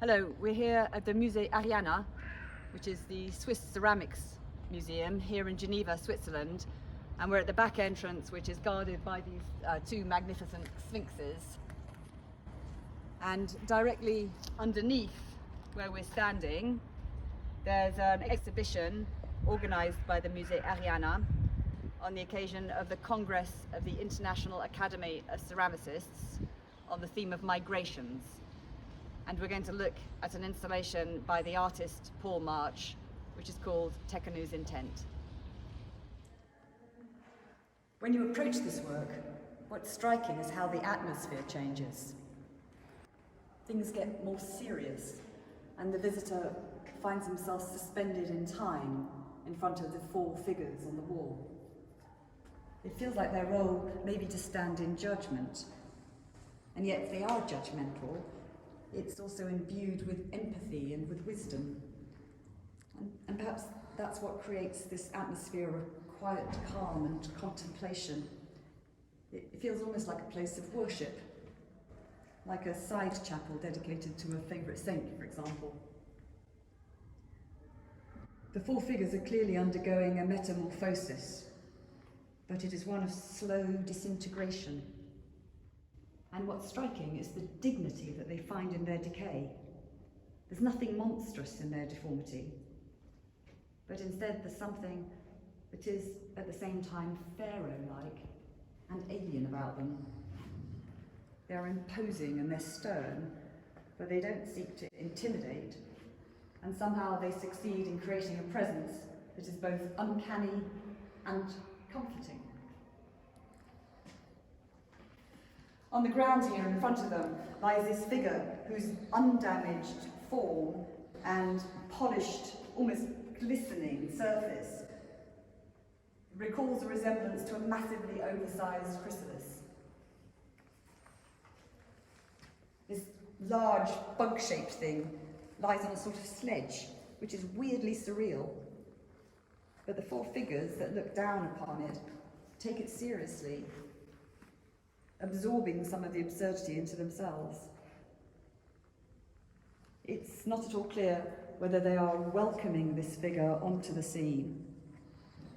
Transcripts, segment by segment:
Hello, we're here at the Musée Ariana, which is the Swiss Ceramics Museum here in Geneva, Switzerland. And we're at the back entrance, which is guarded by these two magnificent sphinxes. And directly underneath where we're standing, there's an exhibition organized by the Musée Ariana on the occasion of the Congress of the International Academy of Ceramicists on the theme of migrations. And we're going to look at an installation by the artist Paul March, which is called Tekenu's Intent. When you approach this work, what's striking is how the atmosphere changes. Things get more serious, and the visitor finds himself suspended in time in front of the four figures on the wall. It feels like their role may be to stand in judgment, and yet if they are judgmental, it's also imbued with empathy and with wisdom. And perhaps that's what creates this atmosphere of quiet calm and contemplation. It feels almost like a place of worship, like a side chapel dedicated to a favourite saint, for example. The four figures are clearly undergoing a metamorphosis, but it is one of slow disintegration. And what's striking is the dignity that they find in their decay. There's nothing monstrous in their deformity, but instead there's something that is at the same time pharaoh-like and alien about them. They're imposing and they're stern, but they don't seek to intimidate, and somehow they succeed in creating a presence that is both uncanny and comforting. On the ground here in front of them lies this figure whose undamaged form and polished, almost glistening surface recalls a resemblance to a massively oversized chrysalis. This large bug-shaped thing lies on a sort of sledge, which is weirdly surreal. But the four figures that look down upon it take it seriously, absorbing some of the absurdity into themselves. It's not at all clear whether they are welcoming this figure onto the scene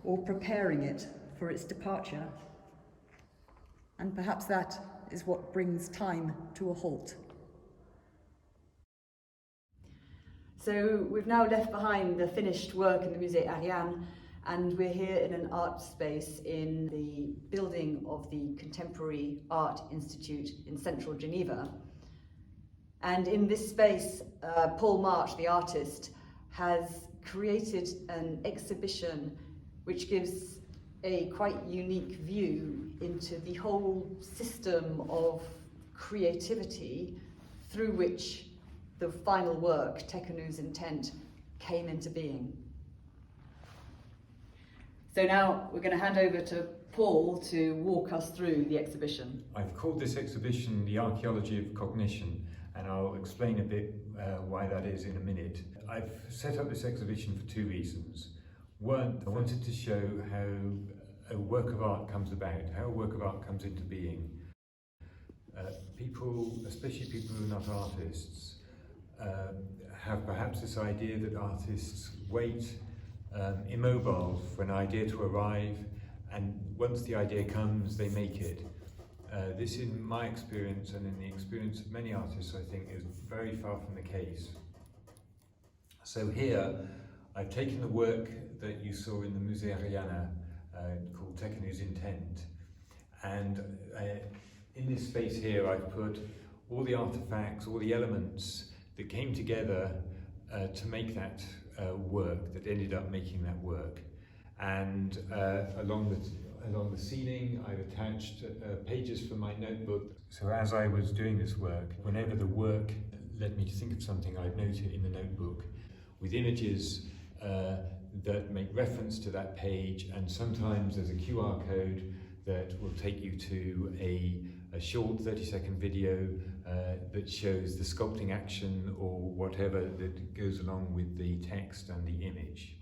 or preparing it for its departure. And perhaps that is what brings time to a halt. So we've now left behind the finished work in the Musée Ariane, and we're here in an art space in the building of the Contemporary Art Institute in central Geneva. And in this space, Paul March, the artist, has created an exhibition which gives a quite unique view into the whole system of creativity through which the final work, Tekenu's Intent, came into being. So now we're going to hand over to Paul to walk us through the exhibition. I've called this exhibition The Archaeology of Cognition, and I'll explain a bit why that is in a minute. I've set up this exhibition for two reasons. One, I wanted to show how a work of art comes about, how a work of art comes into being. People, especially people who are not artists, have perhaps this idea that artists wait immobile for an idea to arrive, and once the idea comes, they make it. This, in my experience and in the experience of many artists, I think, is very far from the case. So here, I've taken the work that you saw in the Musée Ariana called Tekenu's Intent, and in this space here, I've put all the artifacts, all the elements that came together to make that work, that ended up making that work. And along the ceiling, I've attached pages from my notebook. So as I was doing this work, whenever the work led me to think of something, I'd note it in the notebook with images that make reference to that page, and sometimes there's a QR code that will take you to a short 30-second video that shows the sculpting action or whatever that goes along with the text and the image.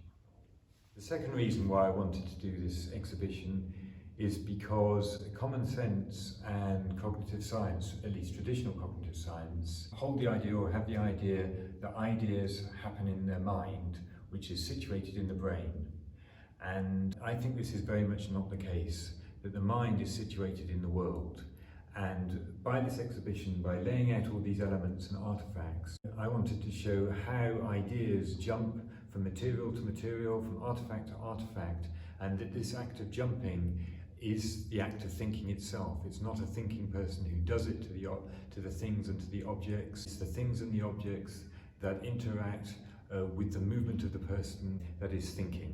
The second reason why I wanted to do this exhibition is because common sense and cognitive science, at least traditional cognitive science, hold the idea or have the idea that ideas happen in their mind, which is situated in the brain. And I think this is very much not the case, that the mind is situated in the world. And by this exhibition, by laying out all these elements and artifacts, I wanted to show how ideas jump from material to material, from artifact to artifact, and that this act of jumping is the act of thinking itself. It's not a thinking person who does it to the things and to the objects. It's the things and the objects that interact with the movement of the person that is thinking.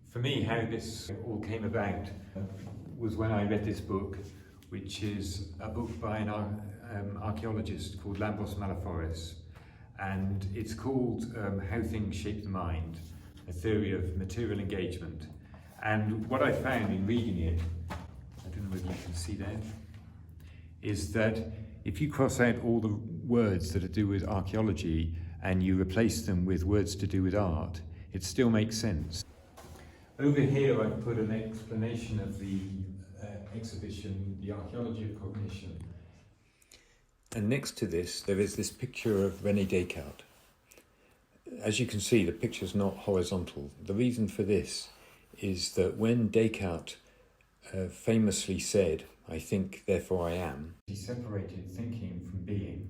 For me, how this all came about was when I read this book, which is a book by an archaeologist called Lambros Malaforis, and it's called How Things Shape the Mind, a Theory of Material Engagement. And what I found in reading it, I don't know whether you can see that, is that if you cross out all the words that are to do with archaeology and you replace them with words to do with art, it still makes sense. Over here I've put an explanation of the exhibition, The Archaeology of Cognition. And next to this there is this picture of René Descartes. As you can see, the picture's not horizontal. The reason for this is that when Descartes famously said, "I think, therefore I am," he separated thinking from being.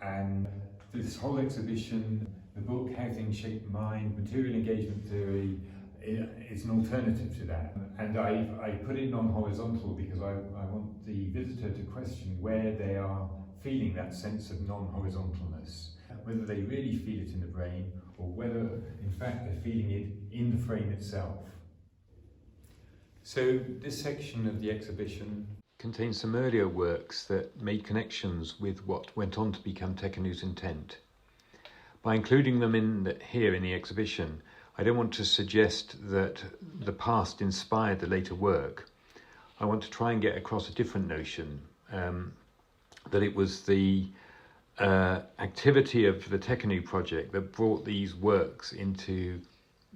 And this whole exhibition, the book How Things Shape the Mind, Material Engagement Theory, is an alternative to that. And I put it non-horizontal because I want the visitor to question where they are feeling that sense of non-horizontalness, whether they really feel it in the brain or whether in fact they're feeling it in the frame itself. So this section of the exhibition contains some earlier works that made connections with what went on to become Tekenu's intent. By including them here in the exhibition, I don't want to suggest that the past inspired the later work. I want to try and get across a different notion, that it was the activity of the Tekenu project that brought these works into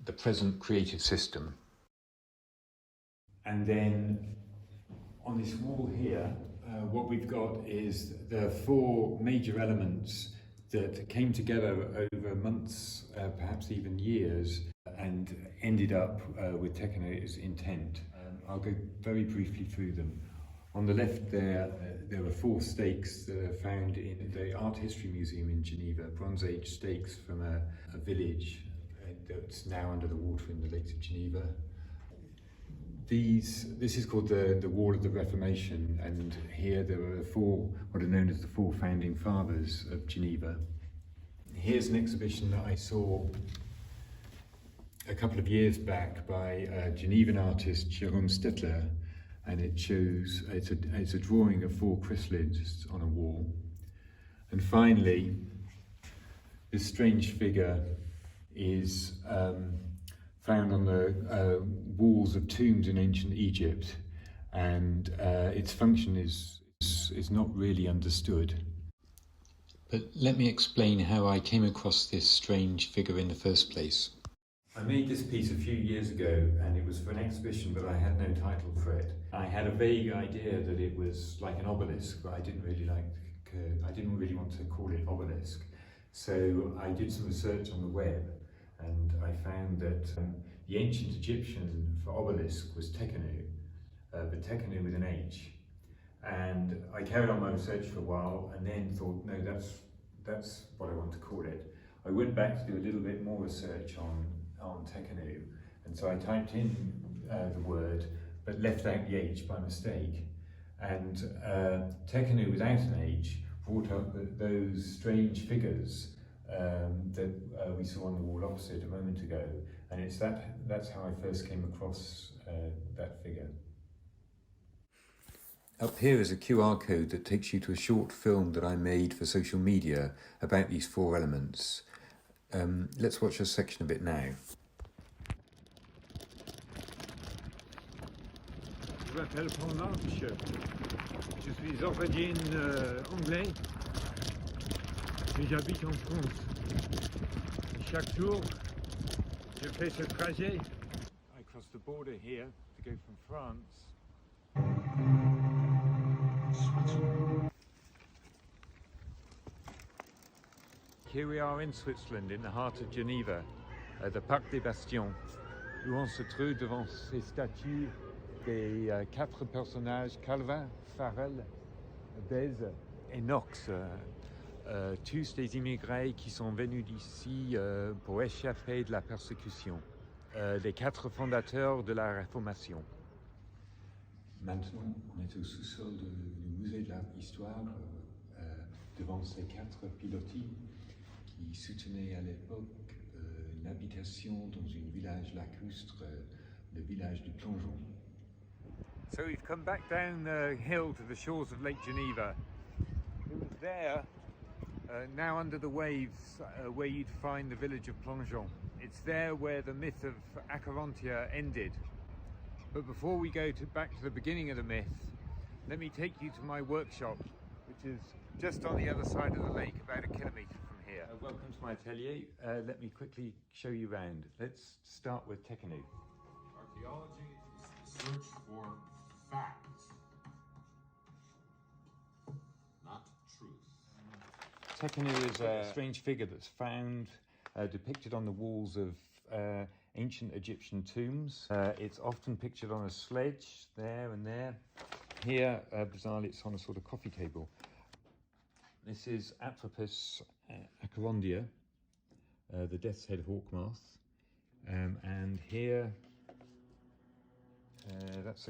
the present creative system. And then on this wall here, what we've got is the four major elements that came together over months, perhaps even years, and ended up with Tekenu's intent. I'll go very briefly through them. On the left there are four stakes that are found in the Art History Museum in Geneva, Bronze Age stakes from a village that's now under the water in the lakes of Geneva. This is called the Wall of the Reformation, and here there are what are known as the four founding fathers of Geneva. Here's an exhibition that I saw a couple of years back by a Genevan artist, Jérôme Stettler, and it shows, it's a drawing of four chrysalids on a wall. And finally, this strange figure is found on the walls of tombs in ancient Egypt, and its function is not really understood. But let me explain how I came across this strange figure in the first place. I made this piece a few years ago, and it was for an exhibition, but I had no title for it. I had a vague idea that it was like an obelisk, but I didn't really want to call it obelisk. So I did some research on the web, and I found that the ancient Egyptian for obelisk was Tekenu, but Tekenu with an H. And I carried on my research for a while, and then thought, no, that's what I want to call it. I went back to do a little bit more research on Tekenu, and so I typed in the word, but left out the H by mistake. And Tekenu without an H brought up those strange figures that we saw on the wall opposite a moment ago, and that's how I first came across that figure. Up here is a QR code that takes you to a short film that I made for social media about these four elements. Let's watch a section of it now. Je m'appelle Romain, je suis origine anglais et j'habite en France. Chaque jour, je fais ce trajet. I cross the border here to go from France Switzerland. Here we are in Switzerland, in the heart of Geneva, at the Parc des Bastions, où on se trouve devant ces statues des quatre personnages, Calvin, Farel, Bèze et Knox, tous des immigrés qui sont venus d'ici pour échapper de la persécution, les quatre fondateurs de la Réformation. Maintenant, on est au sous-sol du musée de l'art histoire, devant ces quatre pilotis qui soutenaient à l'époque une habitation dans un village lacustre, le village du Plongeon. So we've come back down the hill to the shores of Lake Geneva. It was there, now under the waves, where you'd find the village of Plongeon. It's there where the myth of Acherontia ended. But before we go back to the beginning of the myth, let me take you to my workshop, which is just on the other side of the lake, about 1 kilometre from here. Welcome to my atelier. Let me quickly show you around. Let's start with Tekenu. Archaeology is the search for facts, not truth. Tekenu is a strange figure that's found depicted on the walls of ancient Egyptian tombs. It's often pictured on a sledge, there and there. Here, bizarrely, it's on a sort of coffee table. This is Atropus acherondia, the death's head hawk moth. And here, that's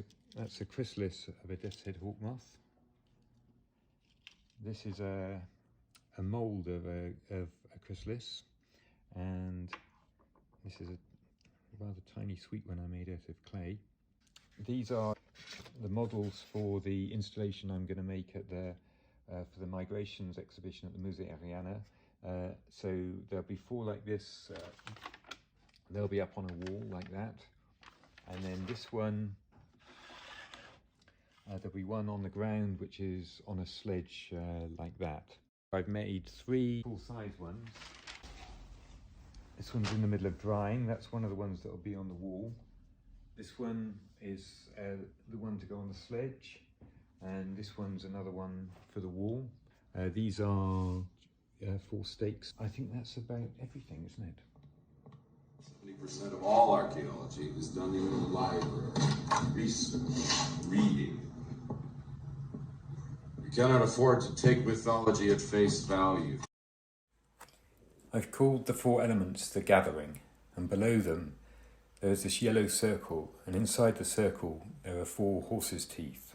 a chrysalis of a death's head hawk moth. This is a mould of a chrysalis, and this is a rather tiny sweet one I made out of clay. These are the models for the installation I'm going to make at for the Migrations exhibition at the Musée Ariana. So there'll be 4 like this. They'll be up on a wall like that, and then this one, there'll be one on the ground which is on a sledge like that. I've made 3 full-size ones. This one's in the middle of drying. That's one of the ones that will be on the wall. This one is the one to go on the sledge, and this one's another one for the wall. These are 4 stakes. I think that's about everything, isn't it? 70% of all archaeology is done in the library, research, reading. You cannot afford to take mythology at face value. I've called the 4 elements the gathering, and below them there is this yellow circle, and inside the circle there are 4 horses' teeth.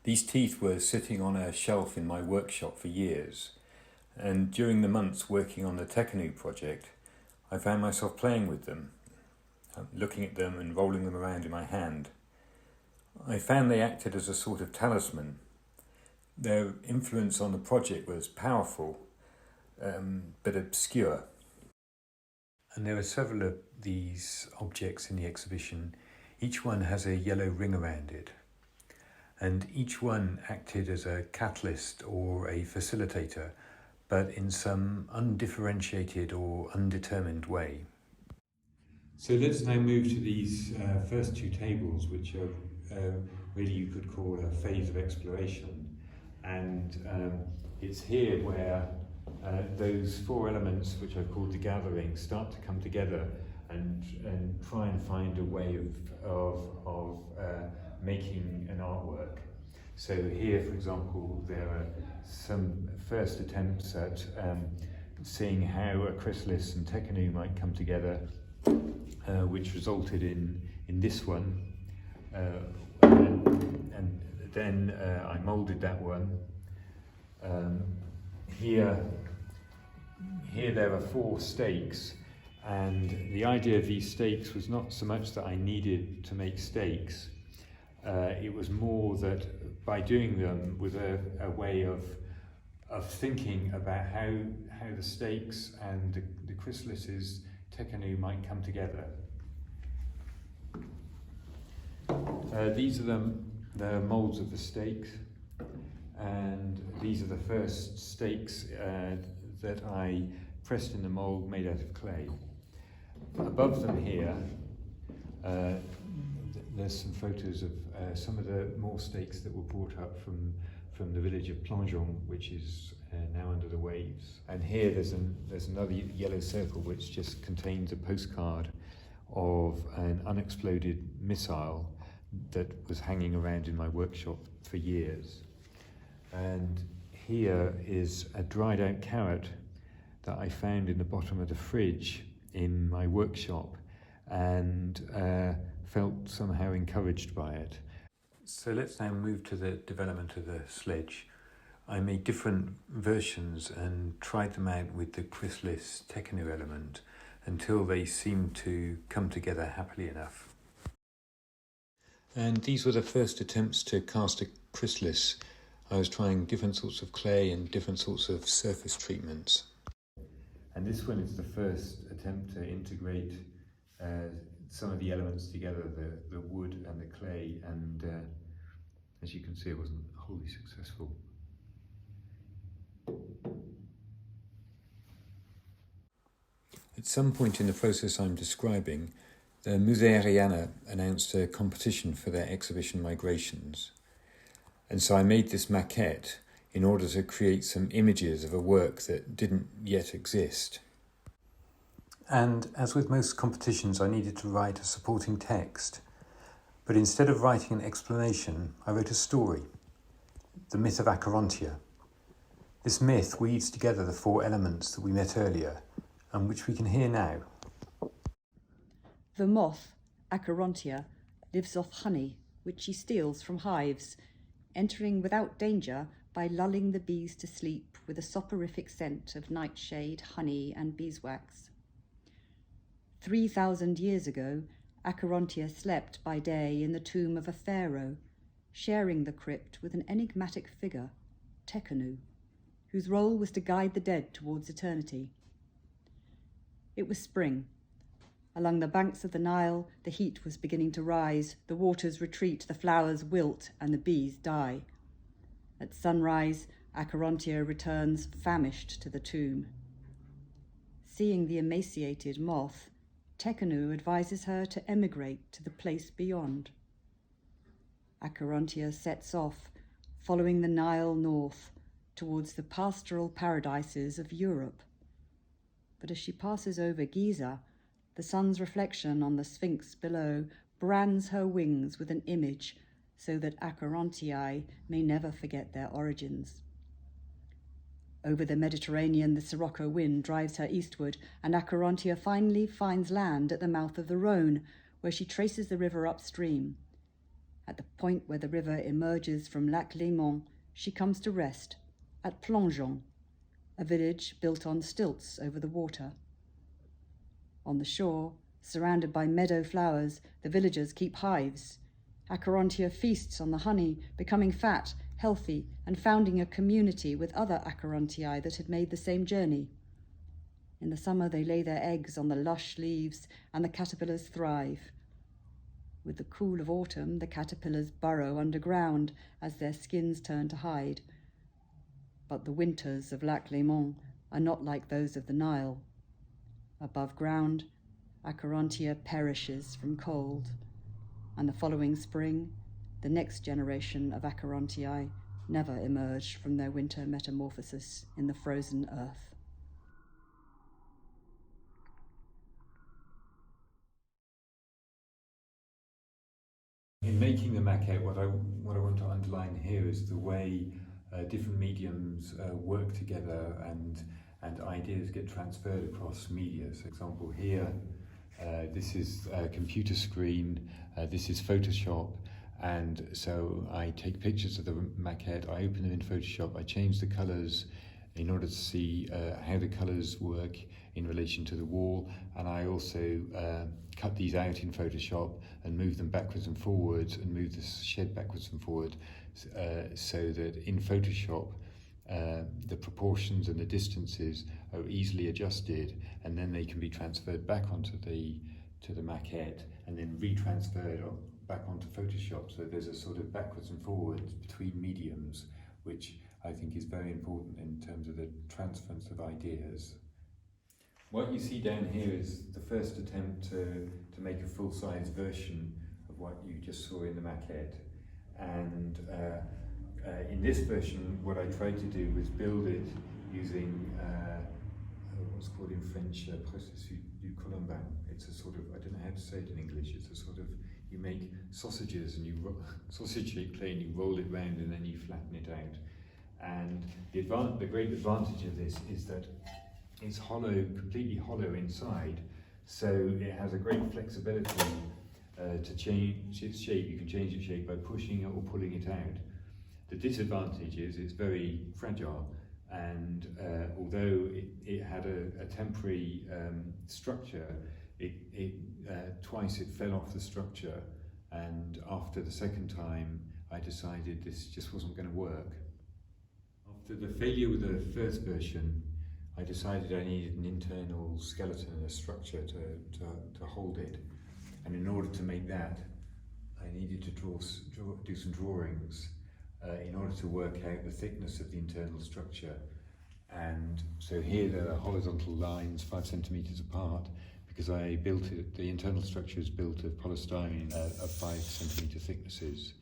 These teeth were sitting on a shelf in my workshop for years, and during the months working on the Tekenu project, I found myself playing with them, looking at them and rolling them around in my hand. I found they acted as a sort of talisman. Their influence on the project was powerful, but obscure. And there are several of these objects in the exhibition. Each one has a yellow ring around it, and each one acted as a catalyst or a facilitator, but in some undifferentiated or undetermined way. So let's now move to these first 2 tables, which are really you could call a phase of exploration. And it's here where those 4 elements, which I've called the gathering, start to come together and try and find a way of making an artwork. So here, for example, there are some first attempts at seeing how a chrysalis and Tekenu might come together, which resulted in this one. And then I moulded that one. Here there are 4 stakes, and the idea of these stakes was not so much that I needed to make stakes. It was more that by doing them was a way of thinking about how the stakes and the chrysalises Tekenu might come together. These are the moulds of the stakes, and these are the first stakes that I pressed in the mould made out of clay. Above them here, there's some photos of some of the more stakes that were brought up from the village of Plongeon, which is now under the waves. And here there's another yellow circle which just contains a postcard of an unexploded missile that was hanging around in my workshop for years. And here is a dried out carrot that I found in the bottom of the fridge in my workshop, and felt somehow encouraged by it. So let's now move to the development of the sledge. I made different versions and tried them out with the chrysalis techno element until they seemed to come together happily enough. And these were the first attempts to cast a chrysalis. I was trying different sorts of clay and different sorts of surface treatments. And this one is the first attempt to integrate some of the elements together, the wood and the clay, and as you can see, it wasn't wholly successful. At some point in the process I'm describing, the Musée Ariana announced a competition for their exhibition migrations. And so I made this maquette in order to create some images of a work that didn't yet exist. And as with most competitions, I needed to write a supporting text. But instead of writing an explanation, I wrote a story, the myth of Acherontia. This myth weaves together the four elements that we met earlier, and which we can hear now. The moth, Acherontia, lives off honey, which she steals from hives, entering without danger by lulling the bees to sleep with a soporific scent of nightshade, honey, and beeswax. 3,000 years ago, Acherontia slept by day in the tomb of a pharaoh, sharing the crypt with an enigmatic figure, Tekenu, whose role was to guide the dead towards eternity. It was spring. Along the banks of the Nile, the heat was beginning to rise, the waters retreat, the flowers wilt, and the bees die. At sunrise, Acherontia returns famished to the tomb. Seeing the emaciated moth, Tekenu advises her to emigrate to the place beyond. Acherontia sets off, following the Nile north, towards the pastoral paradises of Europe. But as she passes over Giza, the sun's reflection on the Sphinx below brands her wings with an image so that Acherontiae may never forget their origins. Over the Mediterranean, the Sirocco wind drives her eastward, and Acherontia finally finds land at the mouth of the Rhône, where she traces the river upstream. At the point where the river emerges from Lac Léman, she comes to rest at Plongeon, a village built on stilts over the water. On the shore, surrounded by meadow flowers, the villagers keep hives. Acherontia feasts on the honey, becoming fat, healthy, and founding a community with other Acherontiae that had made the same journey. In the summer, they lay their eggs on the lush leaves, and the caterpillars thrive. With the cool of autumn, the caterpillars burrow underground as their skins turn to hide. But the winters of Lac Léman are not like those of the Nile. Above ground, Acherontia perishes from cold, and the following spring, the next generation of Acherontiae never emerged from their winter metamorphosis in the frozen earth. In making the maquette, what I want to underline here is the way different mediums work together and ideas get transferred across media. So, for example, here, this is a computer screen, this is Photoshop, and so I take pictures of the maquette, I open them in Photoshop, I change the colours in order to see how the colours work in relation to the wall, and I also cut these out in Photoshop and move them backwards and forwards and move the shed backwards and forward so that in Photoshop the proportions and the distances are easily adjusted, and then they can be transferred back onto the maquette and then retransferred back onto Photoshop. So there's a sort of backwards and forwards between mediums, which I think is very important in terms of the transference of ideas. What you see down here is the first attempt to make a full-size version of what you just saw in the maquette. And in this version, what I tried to do was build it using what's called in French processus du colombin. It's a sort of, I don't know how to say it in English, it's a sort of, you make sausages and you sausage-shaped clay and you roll it round and then you flatten it out. And the great advantage of this is that it's hollow, completely hollow inside, so it has a great flexibility to change its shape. You can change its shape by pushing it or pulling it out. The disadvantage is it's very fragile, and although it had a temporary structure, twice it fell off the structure, and after the second time I decided this just wasn't going to work. After the failure with the first version, I decided I needed an internal skeleton and a structure to hold it, and in order to make that I needed to do some drawings in order to work out the thickness of the internal structure. And so here there are horizontal lines 5 centimeters apart, because I built it, the internal structure is built of polystyrene of 5 centimeter thicknesses.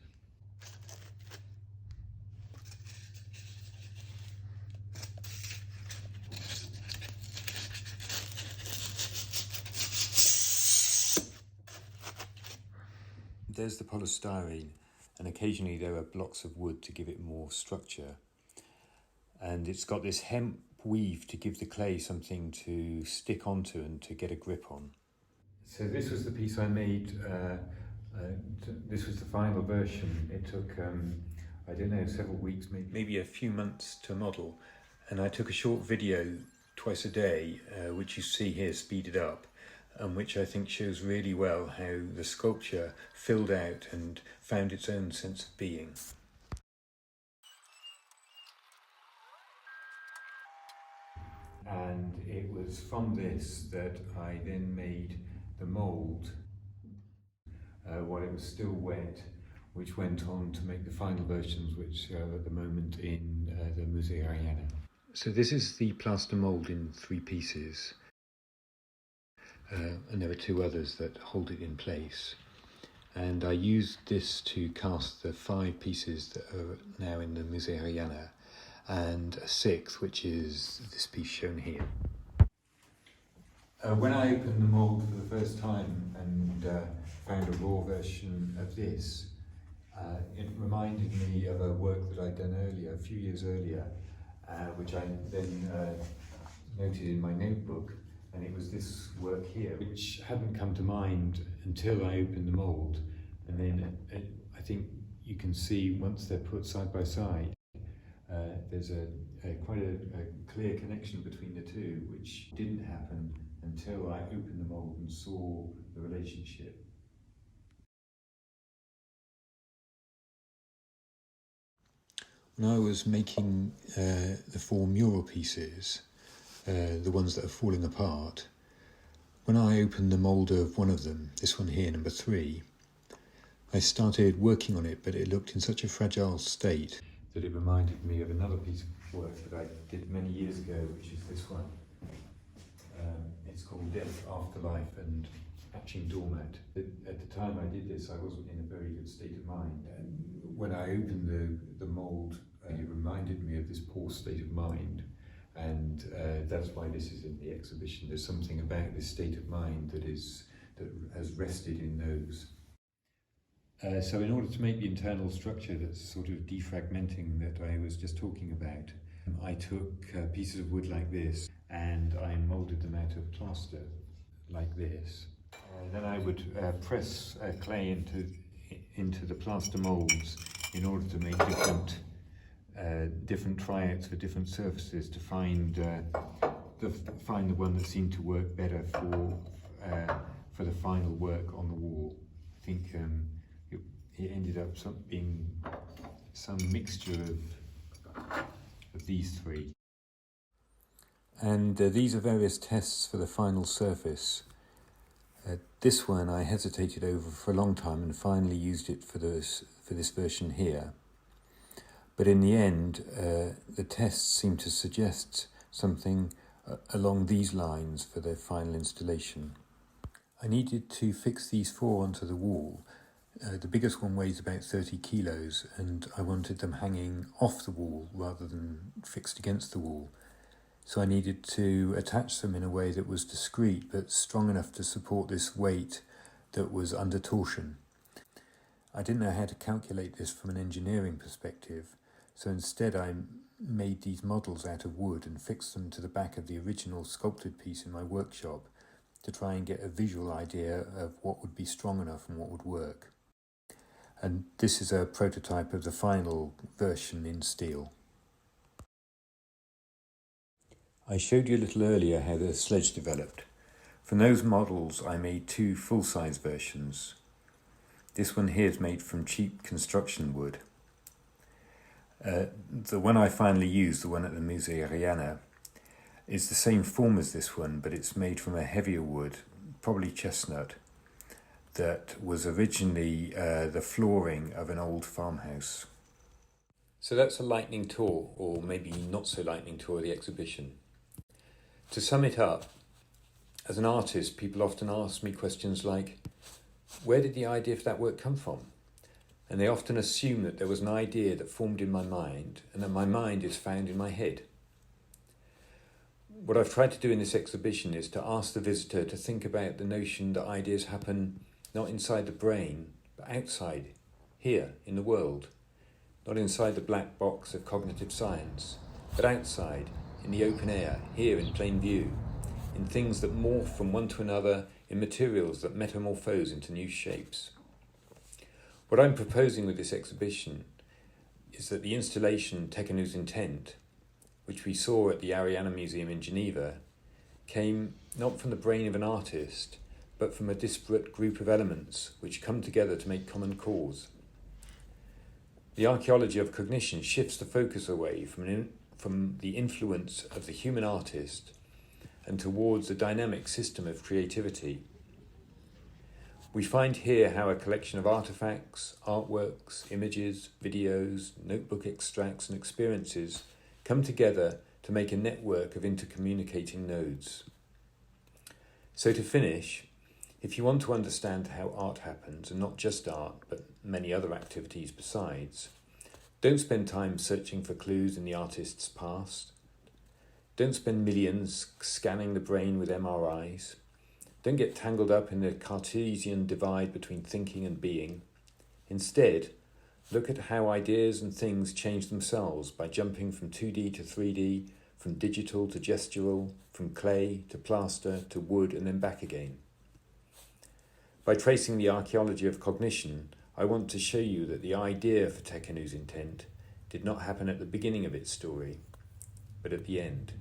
There's the polystyrene, and occasionally there are blocks of wood to give it more structure. And it's got this hemp weave to give the clay something to stick onto and to get a grip on. So this was the piece I made, this was the final version. It took, I don't know, several weeks, maybe a few months to model. And I took a short video twice a day, which you see here speeded up, and which I think shows really well how the sculpture filled out and found its own sense of being. And it was from this that I then made the mould while it was still wet, which went on to make the final versions, which are at the moment in the Musée Ariana. So this is the plaster mould in 3 pieces. And there are 2 others that hold it in place. And I used this to cast the 5 pieces that are now in the Musée Ariana, and a 6th, which is this piece shown here. When I opened the mould for the first time and found a raw version of this, it reminded me of a work that I'd done earlier, a few years earlier, which I then noted in my notebook. And it was this work here, which hadn't come to mind until I opened the mould. And then I think you can see, once they're put side by side, there's quite a clear connection between the two, which didn't happen until I opened the mould and saw the relationship. When I was making the 4 mural pieces, the ones that are falling apart, when I opened the mould of one of them, this one here, number 3, I started working on it, but it looked in such a fragile state that it reminded me of another piece of work that I did many years ago, which is this one. It's called Death, Afterlife and Hatching Doormat. At the time I did this, I wasn't in a very good state of mind. And when I opened the mould, it reminded me of this poor state of mind. And that's why this is in the exhibition. There's something about this state of mind that has rested in those. So in order to make the internal structure that's sort of defragmenting that I was just talking about, I took pieces of wood like this and I moulded them out of plaster like this. Then I would press clay into the plaster moulds in order to make different tryouts for different surfaces to find the one that seemed to work better for the final work on the wall. I think it ended up being some mixture of these 3. And these are various tests for the final surface. This one I hesitated over for a long time and finally used it for this version here. But in the end, the tests seem to suggest something along these lines for the final installation. I needed to fix these 4 onto the wall, The biggest one weighs about 30 kilos, and I wanted them hanging off the wall rather than fixed against the wall. So I needed to attach them in a way that was discreet but strong enough to support this weight that was under torsion. I didn't know how to calculate this from an engineering perspective, so instead I made these models out of wood and fixed them to the back of the original sculpted piece in my workshop to try and get a visual idea of what would be strong enough and what would work. And this is a prototype of the final version in steel. I showed you a little earlier how the sledge developed. From those models I made two full-size versions. This one here is made from cheap construction wood. The one I finally used, the one at the Musée Ariana, is the same form as this one, but it's made from a heavier wood, probably chestnut, that was originally the flooring of an old farmhouse. So that's a lightning tour, or maybe not so lightning tour of the exhibition. To sum it up, as an artist, people often ask me questions like, where did the idea for that work come from? And they often assume that there was an idea that formed in my mind, and that my mind is found in my head. What I've tried to do in this exhibition is to ask the visitor to think about the notion that ideas happen not inside the brain, but outside, here, in the world. Not inside the black box of cognitive science, but outside, in the open air, here in plain view, in things that morph from one to another, in materials that metamorphose into new shapes. What I'm proposing with this exhibition is that the installation Tekenu's Intent, which we saw at the Ariana Museum in Geneva, came not from the brain of an artist, but from a disparate group of elements which come together to make common cause. The archaeology of cognition shifts the focus away from the influence of the human artist and towards a dynamic system of creativity. We find here how a collection of artifacts, artworks, images, videos, notebook extracts and experiences come together to make a network of intercommunicating nodes. So to finish, if you want to understand how art happens, and not just art, but many other activities besides, don't spend time searching for clues in the artist's past. Don't spend millions scanning the brain with MRIs. Don't get tangled up in the Cartesian divide between thinking and being. Instead, look at how ideas and things change themselves by jumping from 2D to 3D, from digital to gestural, from clay to plaster to wood and then back again. By tracing the archaeology of cognition, I want to show you that the idea for Tekenu's Intent did not happen at the beginning of its story, but at the end.